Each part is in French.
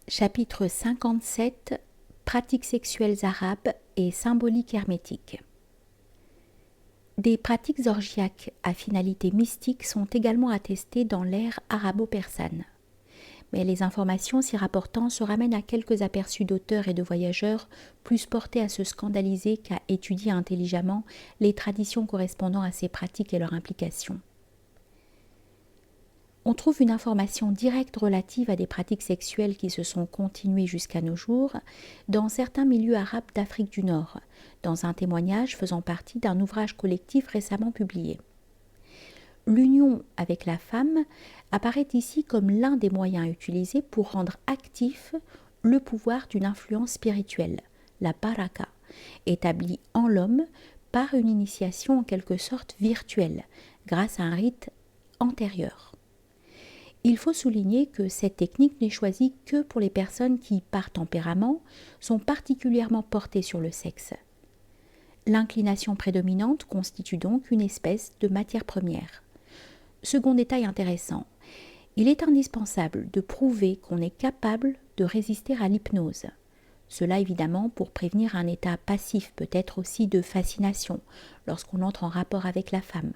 Chapitre 57 Pratiques sexuelles arabes et symbolique hermétique. Des pratiques orgiaques à finalité mystique sont également attestées dans l'ère arabo-persane. Mais les informations s'y rapportant se ramènent à quelques aperçus d'auteurs et de voyageurs plus portés à se scandaliser qu'à étudier intelligemment les traditions correspondant à ces pratiques et leurs implications. On trouve une information directe relative à des pratiques sexuelles qui se sont continuées jusqu'à nos jours dans certains milieux arabes d'Afrique du Nord, dans un témoignage faisant partie d'un ouvrage collectif récemment publié. L'union avec la femme apparaît ici comme l'un des moyens utilisés pour rendre actif le pouvoir d'une influence spirituelle, la baraka, établie en l'homme par une initiation en quelque sorte virtuelle, grâce à un rite antérieur. Il faut souligner que cette technique n'est choisie que pour les personnes qui, par tempérament, sont particulièrement portées sur le sexe. L'inclination prédominante constitue donc une espèce de matière première. Second détail intéressant, il est indispensable de prouver qu'on est capable de résister à l'hypnose. Cela évidemment pour prévenir un état passif, peut-être aussi de fascination, lorsqu'on entre en rapport avec la femme.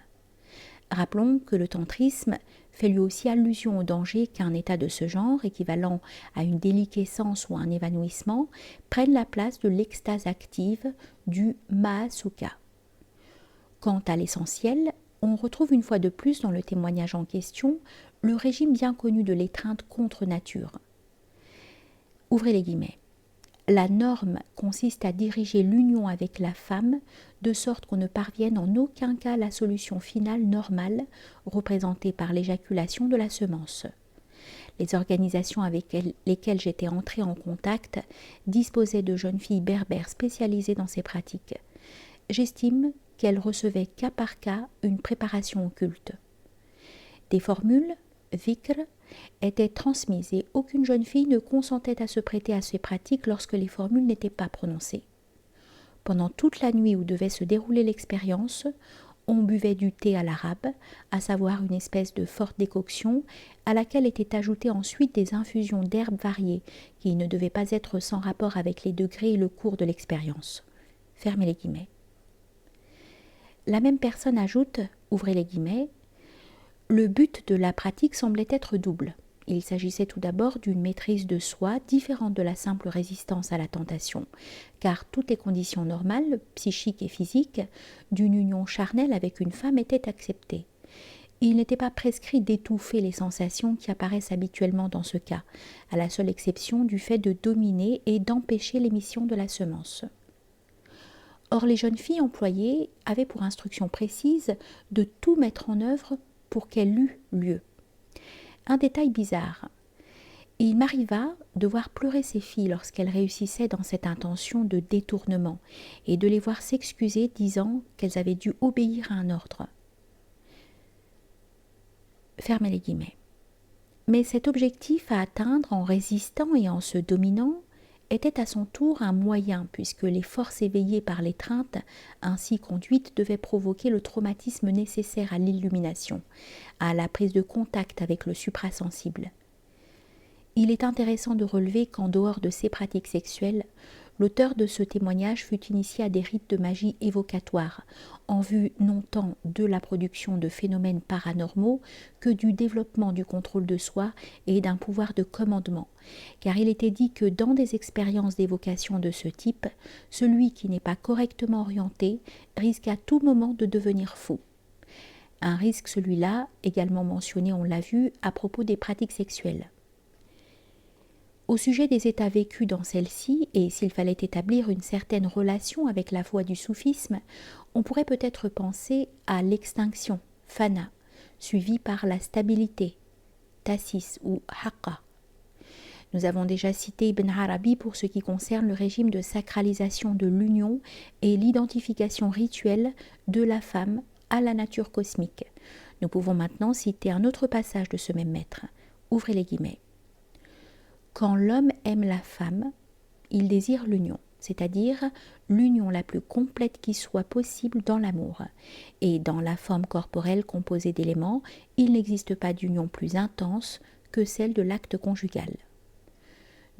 Rappelons que le tantrisme fait lui aussi allusion au danger qu'un état de ce genre, équivalent à une déliquescence ou un évanouissement, prenne la place de l'extase active du Mahasukha. Quant à l'essentiel, on retrouve une fois de plus dans le témoignage en question le régime bien connu de l'étreinte contre nature. Ouvrez les guillemets. La norme consiste à diriger l'union avec la femme de sorte qu'on ne parvienne en aucun cas à la solution finale normale représentée par l'éjaculation de la semence. Les organisations avec lesquelles j'étais entrée en contact disposaient de jeunes filles berbères spécialisées dans ces pratiques. J'estime qu'elles recevaient cas par cas une préparation occulte. Des formules, vikr, étaient transmises et aucune jeune fille ne consentait à se prêter à ces pratiques lorsque les formules n'étaient pas prononcées. Pendant toute la nuit où devait se dérouler l'expérience, on buvait du thé à l'arabe, à savoir une espèce de forte décoction à laquelle étaient ajoutées ensuite des infusions d'herbes variées qui ne devaient pas être sans rapport avec les degrés et le cours de l'expérience. Fermez les guillemets. La même personne ajoute, ouvrez les guillemets, le but de la pratique semblait être double. Il s'agissait tout d'abord d'une maîtrise de soi différente de la simple résistance à la tentation, car toutes les conditions normales, psychiques et physiques, d'une union charnelle avec une femme étaient acceptées. Il n'était pas prescrit d'étouffer les sensations qui apparaissent habituellement dans ce cas, à la seule exception du fait de dominer et d'empêcher l'émission de la semence. Or, les jeunes filles employées avaient pour instruction précise de tout mettre en œuvre pour qu'elle eût lieu. Un détail bizarre. Il m'arriva de voir pleurer ces filles lorsqu'elles réussissaient dans cette intention de détournement et de les voir s'excuser disant qu'elles avaient dû obéir à un ordre. Fermez les guillemets. Mais cet objectif à atteindre en résistant et en se dominant était à son tour un moyen puisque les forces éveillées par l'étreinte ainsi conduites devaient provoquer le traumatisme nécessaire à l'illumination, à la prise de contact avec le suprasensible. Il est intéressant de relever qu'en dehors de ces pratiques sexuelles, l'auteur de ce témoignage fut initié à des rites de magie évocatoires, en vue non tant de la production de phénomènes paranormaux que du développement du contrôle de soi et d'un pouvoir de commandement, car il était dit que dans des expériences d'évocation de ce type, celui qui n'est pas correctement orienté risque à tout moment de devenir fou. Un risque celui-là, également mentionné, on l'a vu, à propos des pratiques sexuelles. Au sujet des états vécus dans celle-ci, et s'il fallait établir une certaine relation avec la voie du soufisme, on pourrait peut-être penser à l'extinction, fana, suivie par la stabilité, tassis ou haqqa. Nous avons déjà cité Ibn Arabi pour ce qui concerne le régime de sacralisation de l'union et l'identification rituelle de la femme à la nature cosmique. Nous pouvons maintenant citer un autre passage de ce même maître. Ouvrez les guillemets. Quand l'homme aime la femme, il désire l'union, c'est-à-dire l'union la plus complète qui soit possible dans l'amour. Et dans la forme corporelle composée d'éléments, il n'existe pas d'union plus intense que celle de l'acte conjugal.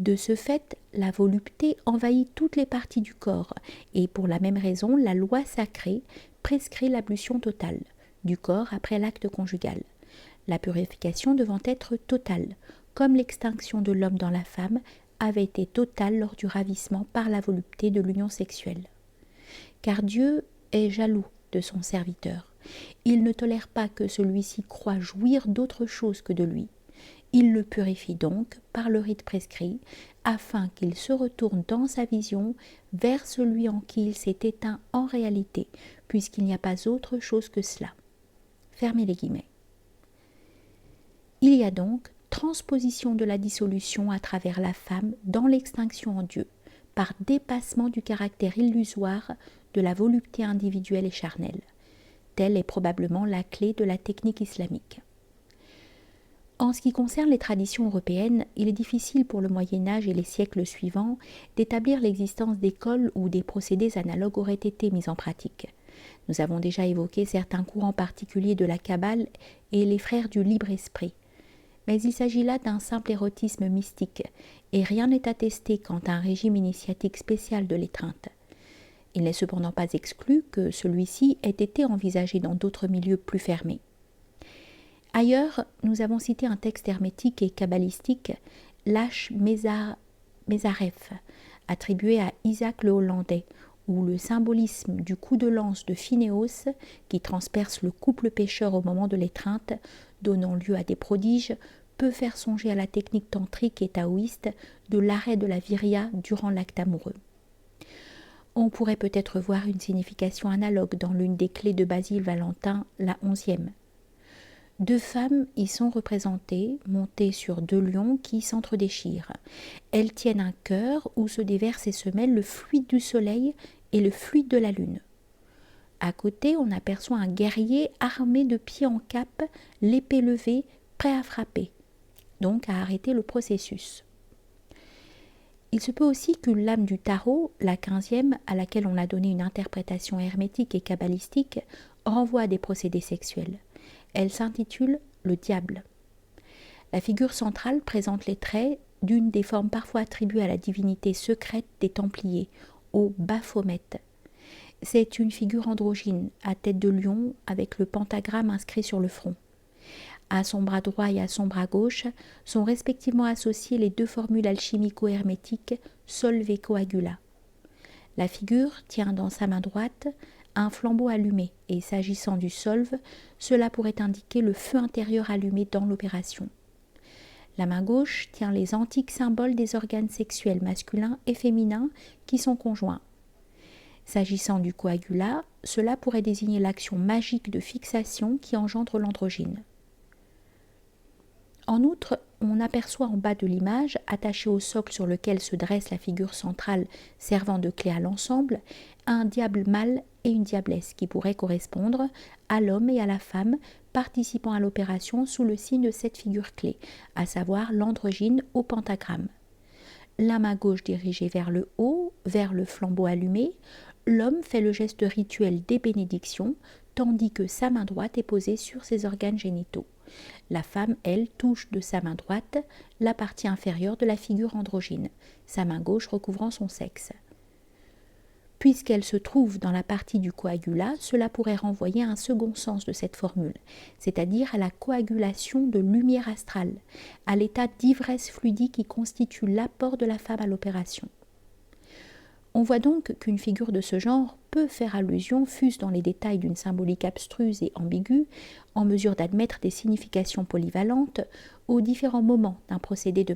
De ce fait, la volupté envahit toutes les parties du corps et pour la même raison, la loi sacrée prescrit l'ablution totale du corps après l'acte conjugal, la purification devant être totale, comme l'extinction de l'homme dans la femme avait été totale lors du ravissement par la volupté de l'union sexuelle. Car Dieu est jaloux de son serviteur. Il ne tolère pas que celui-ci croie jouir d'autre chose que de lui. Il le purifie donc par le rite prescrit, afin qu'il se retourne dans sa vision vers celui en qui il s'est éteint en réalité, puisqu'il n'y a pas autre chose que cela. Fermez les guillemets. Il y a donc transposition de la dissolution à travers la femme dans l'extinction en Dieu, par dépassement du caractère illusoire de la volupté individuelle et charnelle. Telle est probablement la clé de la technique islamique. En ce qui concerne les traditions européennes, il est difficile pour le Moyen-Âge et les siècles suivants d'établir l'existence d'écoles où des procédés analogues auraient été mis en pratique. Nous avons déjà évoqué certains courants particuliers de la Kabbale et les frères du libre esprit. Mais il s'agit là d'un simple érotisme mystique, et rien n'est attesté quant à un régime initiatique spécial de l'étreinte. Il n'est cependant pas exclu que celui-ci ait été envisagé dans d'autres milieux plus fermés. Ailleurs, nous avons cité un texte hermétique et kabbalistique, l'Ash Mézaref, attribué à Isaac le Hollandais, où le symbolisme du coup de lance de Phinéos, qui transperce le couple pécheur au moment de l'étreinte, donnant lieu à des prodiges, peut faire songer à la technique tantrique et taoïste de l'arrêt de la virya durant l'acte amoureux. On pourrait peut-être voir une signification analogue dans l'une des clés de Basile Valentin, la 11e. 2 femmes y sont représentées, montées sur 2 lions qui s'entredéchirent. Elles tiennent un cœur où se déverse et se mêle le fluide du soleil et le fluide de la lune. À côté, on aperçoit un guerrier armé de pied en cap, l'épée levée, prêt à frapper, donc à arrêter le processus. Il se peut aussi qu'une lame du tarot, la 15e, à laquelle on a donné une interprétation hermétique et kabbalistique, renvoie à des procédés sexuels. Elle s'intitule « Le diable ». La figure centrale présente les traits d'une des formes parfois attribuées à la divinité secrète des Templiers, au Baphomet. C'est une figure androgyne, à tête de lion, avec le pentagramme inscrit sur le front. À son bras droit et à son bras gauche sont respectivement associées les 2 formules alchimico-hermétiques Solve et Coagula. La figure tient dans sa main droite un flambeau allumé et s'agissant du solve, cela pourrait indiquer le feu intérieur allumé dans l'opération. La main gauche tient les antiques symboles des organes sexuels masculins et féminins qui sont conjoints. S'agissant du coagula, cela pourrait désigner l'action magique de fixation qui engendre l'androgyne. En outre, on aperçoit en bas de l'image, attaché au socle sur lequel se dresse la figure centrale servant de clé à l'ensemble, un diable mâle et une diablesse qui pourraient correspondre à l'homme et à la femme participant à l'opération sous le signe de cette figure clé, à savoir l'androgyne au pentagramme. La main gauche dirigée vers le haut, vers le flambeau allumé, l'homme fait le geste rituel des bénédictions, tandis que sa main droite est posée sur ses organes génitaux. La femme, elle, touche de sa main droite la partie inférieure de la figure androgyne, sa main gauche recouvrant son sexe. Puisqu'elle se trouve dans la partie du coagula, cela pourrait renvoyer à un second sens de cette formule, c'est-à-dire à la coagulation de lumière astrale, à l'état d'ivresse fluidique qui constitue l'apport de la femme à l'opération. On voit donc qu'une figure de ce genre peut faire allusion, fût-ce dans les détails d'une symbolique abstruse et ambiguë, en mesure d'admettre des significations polyvalentes, aux différents moments d'un procédé de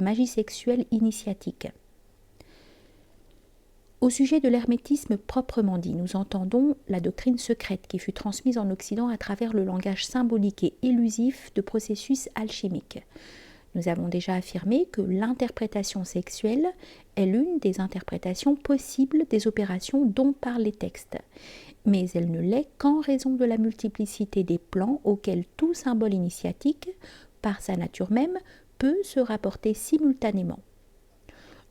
magie sexuelle initiatique. Au sujet de l'hermétisme proprement dit, nous entendons la doctrine secrète qui fut transmise en Occident à travers le langage symbolique et élusif de processus alchimiques. Nous avons déjà affirmé que l'interprétation sexuelle est l'une des interprétations possibles des opérations dont parlent les textes, mais elle ne l'est qu'en raison de la multiplicité des plans auxquels tout symbole initiatique, par sa nature même, peut se rapporter simultanément.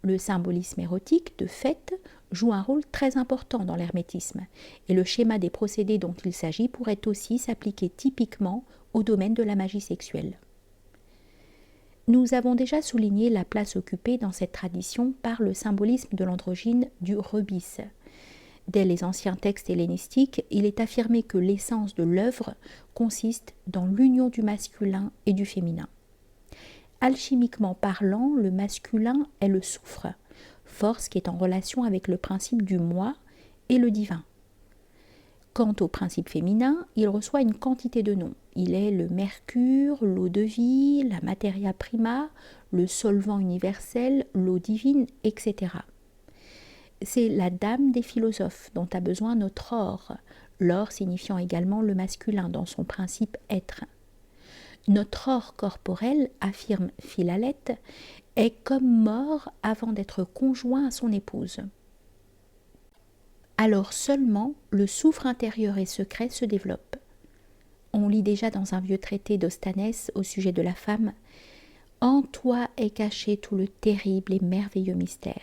Le symbolisme érotique, de fait, joue un rôle très important dans l'hermétisme, et le schéma des procédés dont il s'agit pourrait aussi s'appliquer typiquement au domaine de la magie sexuelle. Nous avons déjà souligné la place occupée dans cette tradition par le symbolisme de l'androgyne du rebis. Dès les anciens textes hellénistiques, il est affirmé que l'essence de l'œuvre consiste dans l'union du masculin et du féminin. Alchimiquement parlant, le masculin est le soufre, force qui est en relation avec le principe du moi et le divin. Quant au principe féminin, il reçoit une quantité de noms. Il est le mercure, l'eau de vie, la materia prima, le solvant universel, l'eau divine, etc. C'est la dame des philosophes dont a besoin notre or, l'or signifiant également le masculin dans son principe être. Notre or corporel, affirme Philalèthe, est comme mort avant d'être conjoint à son épouse. Alors seulement le soufre intérieur et secret se développe. On lit déjà dans un vieux traité d'Ostanès au sujet de la femme « En toi est caché tout le terrible et merveilleux mystère ».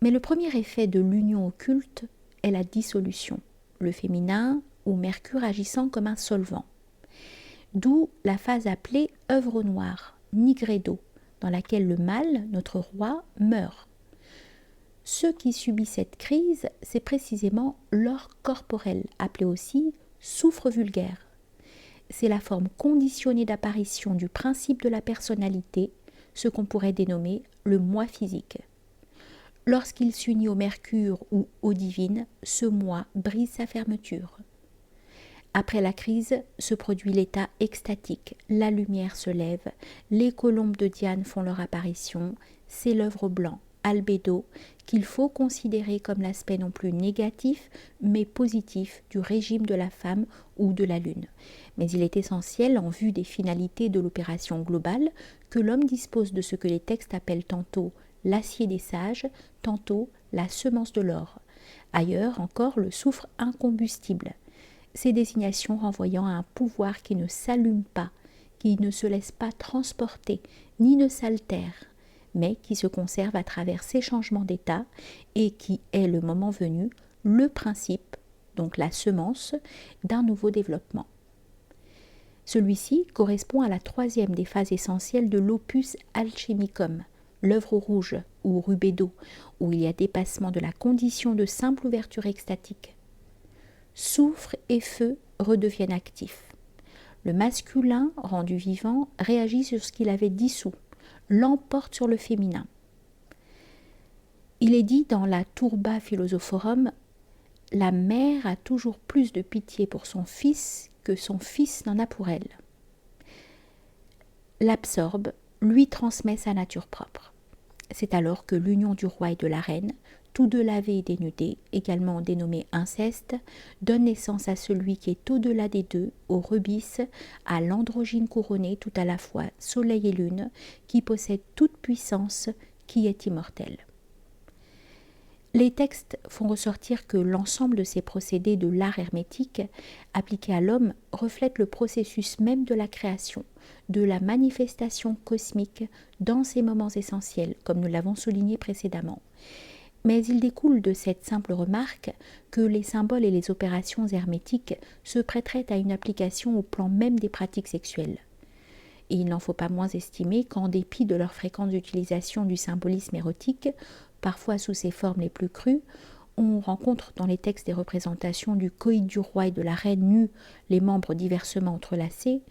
Mais le premier effet de l'union occulte est la dissolution, le féminin ou Mercure agissant comme un solvant. D'où la phase appelée œuvre noire, nigredo, dans laquelle le mâle, notre roi, meurt. Ceux qui subissent cette crise, c'est précisément l'or corporel, appelé aussi soufre vulgaire. C'est la forme conditionnée d'apparition du principe de la personnalité, ce qu'on pourrait dénommer le moi physique. Lorsqu'il s'unit au mercure ou aux divines, ce moi brise sa fermeture. Après la crise se produit l'état extatique, la lumière se lève, les colombes de Diane font leur apparition, c'est l'œuvre blanc, albédo, qu'il faut considérer comme l'aspect non plus négatif, mais positif du régime de la femme ou de la lune. Mais il est essentiel, en vue des finalités de l'opération globale, que l'homme dispose de ce que les textes appellent tantôt l'acier des sages, tantôt la semence de l'or. Ailleurs encore le soufre incombustible. Ces désignations renvoyant à un pouvoir qui ne s'allume pas, qui ne se laisse pas transporter, ni ne s'altère, mais qui se conserve à travers ces changements d'état et qui est, le moment venu, le principe, donc la semence, d'un nouveau développement. Celui-ci correspond à la troisième des phases essentielles de l'opus alchemicum, l'œuvre rouge ou rubedo, où il y a dépassement de la condition de simple ouverture extatique. Soufre et feu redeviennent actifs. Le masculin, rendu vivant, réagit sur ce qu'il avait dissous, l'emporte sur le féminin. Il est dit dans la Turba Philosophorum, « La mère a toujours plus de pitié pour son fils que son fils n'en a pour elle. » L'absorbe, lui transmet sa nature propre. C'est alors que l'union du roi et de la reine, tous deux lavés et dénudés, également dénommé inceste, donne naissance à celui qui est au-delà des deux, au rebis, à l'androgyne couronné tout à la fois soleil et lune, qui possède toute puissance, qui est immortel. Les textes font ressortir que l'ensemble de ces procédés de l'art hermétique, appliqués à l'homme, reflètent le processus même de la création, de la manifestation cosmique dans ces moments essentiels, comme nous l'avons souligné précédemment. Mais il découle de cette simple remarque que les symboles et les opérations hermétiques se prêteraient à une application au plan même des pratiques sexuelles. Et il n'en faut pas moins estimer qu'en dépit de leur fréquente utilisation du symbolisme érotique, parfois sous ses formes les plus crues, on rencontre dans les textes des représentations du coït du roi et de la reine nus, les membres diversement entrelacés.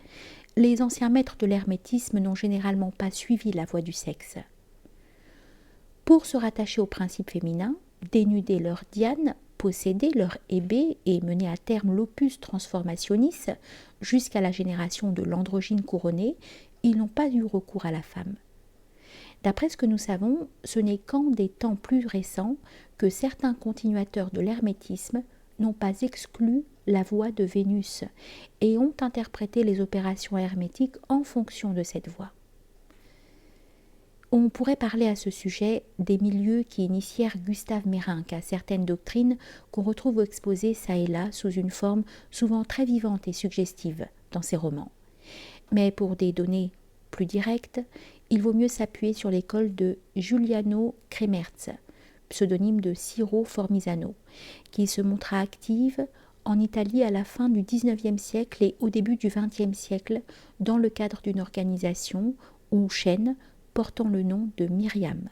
Les anciens maîtres de l'hermétisme n'ont généralement pas suivi la voie du sexe. Pour se rattacher au principe féminin, dénuder leur Diane, posséder leur Hébé et mener à terme l'opus transformationis jusqu'à la génération de l'androgyne couronné, ils n'ont pas eu recours à la femme. D'après ce que nous savons, ce n'est qu'en des temps plus récents que certains continuateurs de l'hermétisme n'ont pas exclu la voie de Vénus et ont interprété les opérations hermétiques en fonction de cette voie. On pourrait parler à ce sujet des milieux qui initièrent Gustave Mérinck à certaines doctrines qu'on retrouve exposées çà et là sous une forme souvent très vivante et suggestive dans ses romans. Mais pour des données plus directes, il vaut mieux s'appuyer sur l'école de Giuliano Cremerz, pseudonyme de Ciro Formisano, qui se montra active en Italie à la fin du XIXe siècle et au début du XXe siècle dans le cadre d'une organisation ou chaîne portant le nom de Myriam.